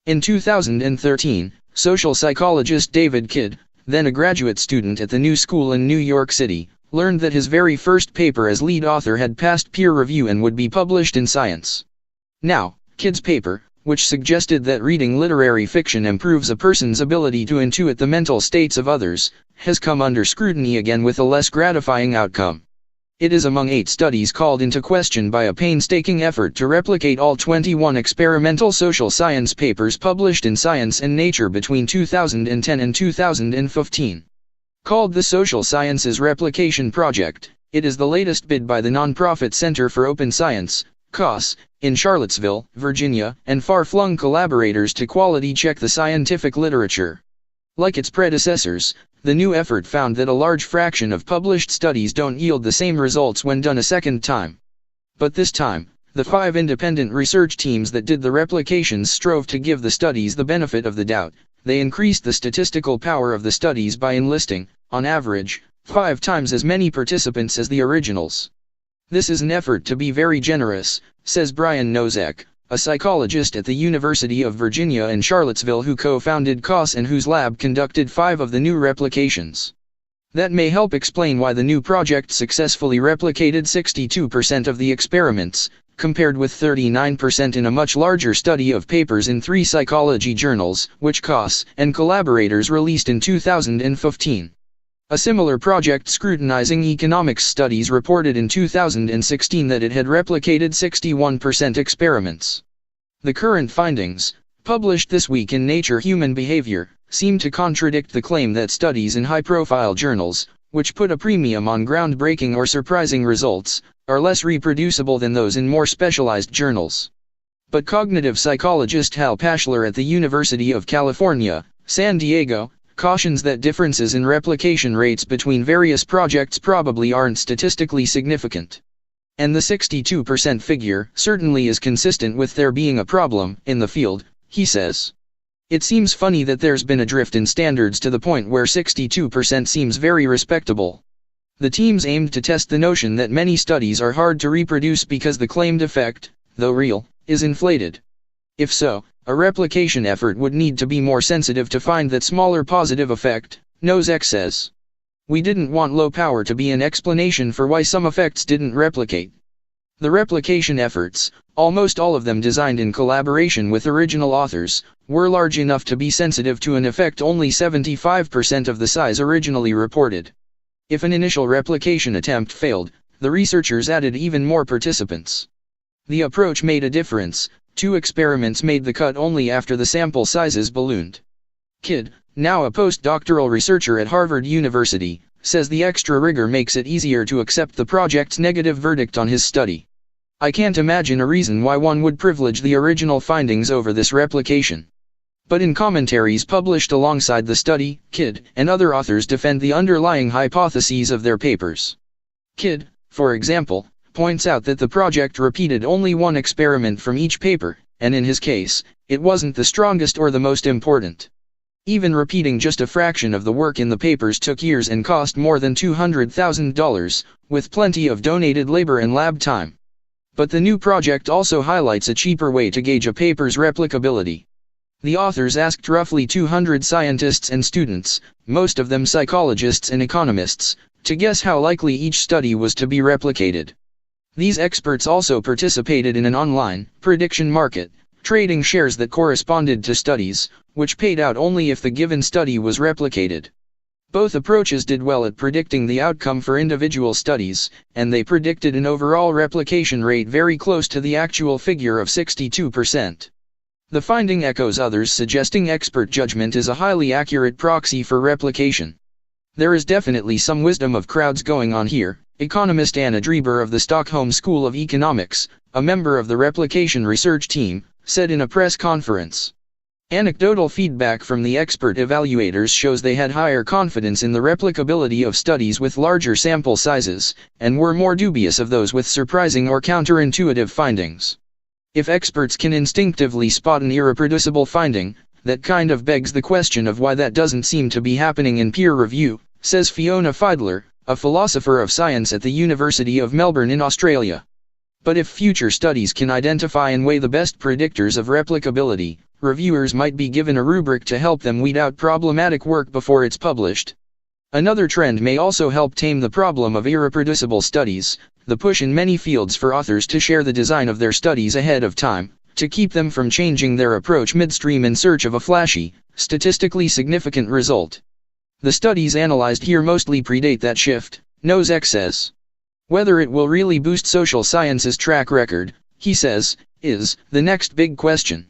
In 2013, social psychologist David Kidd, then a graduate student at the New School in New York City, learned that his very first paper as lead author had passed peer review and would be published in Science. Now, Kidd's paper, which suggested that reading literary fiction improves a person's ability to intuit the mental states of others, has come under scrutiny again with a less gratifying outcome. It is among 8 studies called into question by a painstaking effort to replicate all 21 experimental social science papers published in Science and Nature between 2010 and 2015. Called the Social Sciences Replication Project, it is the latest bid by the nonprofit Center for Open Science, COS, in Charlottesville, Virginia, and far-flung collaborators to quality-check the scientific literature. Like its predecessors, the new effort found that a large fraction of published studies don't yield the same results when done a second time. But this time, the 5 independent research teams that did the replications strove to give the studies the benefit of the doubt. They increased the statistical power of the studies by enlisting, on average, 5 times as many participants as the originals. This is an effort to be very generous, says Brian Nosek, a psychologist at the University of Virginia in Charlottesville who co-founded COS and whose lab conducted 5 of the new replications. That may help explain why the new project successfully replicated 62% of the experiments, compared with 39% in a much larger study of papers in 3 psychology journals, which COS and collaborators released in 2015. A similar project scrutinizing economics studies reported in 2016 that it had replicated 61% experiments. The current findings, published this week in Nature Human Behavior, seem to contradict the claim that studies in high-profile journals, which put a premium on groundbreaking or surprising results, are less reproducible than those in more specialized journals. But cognitive psychologist Hal Pashler at the University of California, San Diego, cautions that differences in replication rates between various projects probably aren't statistically significant. And the 62% figure certainly is consistent with there being a problem in the field, he says. It seems funny that there's been a drift in standards to the point where 62% seems very respectable. The teams aimed to test the notion that many studies are hard to reproduce because the claimed effect, though real, is inflated. If so, a replication effort would need to be more sensitive to find that smaller positive effect, Nosek says. We didn't want low power to be an explanation for why some effects didn't replicate. The replication efforts, almost all of them designed in collaboration with original authors, were large enough to be sensitive to an effect only 75% of the size originally reported. If an initial replication attempt failed, the researchers added even more participants. The approach made a difference. 2 experiments made the cut only after the sample sizes ballooned. Kidd, now a postdoctoral researcher at Harvard University, says the extra rigor makes it easier to accept the project's negative verdict on his study. I can't imagine a reason why one would privilege the original findings over this replication. But in commentaries published alongside the study, Kidd and other authors defend the underlying hypotheses of their papers. Kidd, for example, points out that the project repeated only 1 experiment from each paper, and in his case, it wasn't the strongest or the most important. Even repeating just a fraction of the work in the papers took years and cost more than $200,000, with plenty of donated labor and lab time. But the new project also highlights a cheaper way to gauge a paper's replicability. The authors asked roughly 200 scientists and students, most of them psychologists and economists, to guess how likely each study was to be replicated. These experts also participated in an online prediction market, trading shares that corresponded to studies, which paid out only if the given study was replicated. Both approaches did well at predicting the outcome for individual studies, and they predicted an overall replication rate very close to the actual figure of 62%. The finding echoes others suggesting expert judgment is a highly accurate proxy for replication. There is definitely some wisdom of crowds going on here, economist Anna Dreber of the Stockholm School of Economics, a member of the replication research team, said in a press conference. Anecdotal feedback from the expert evaluators shows they had higher confidence in the replicability of studies with larger sample sizes, and were more dubious of those with surprising or counterintuitive findings. If experts can instinctively spot an irreproducible finding, that kind of begs the question of why that doesn't seem to be happening in peer review, says Fiona Fiedler, a philosopher of science at the University of Melbourne in Australia. But if future studies can identify and weigh the best predictors of replicability, reviewers might be given a rubric to help them weed out problematic work before it's published. Another trend may also help tame the problem of irreproducible studies, the push in many fields for authors to share the design of their studies ahead of time, to keep them from changing their approach midstream in search of a flashy, statistically significant result. The studies analyzed here mostly predate that shift, knows X says. Whether it will really boost social science's track record, he says, is the next big question.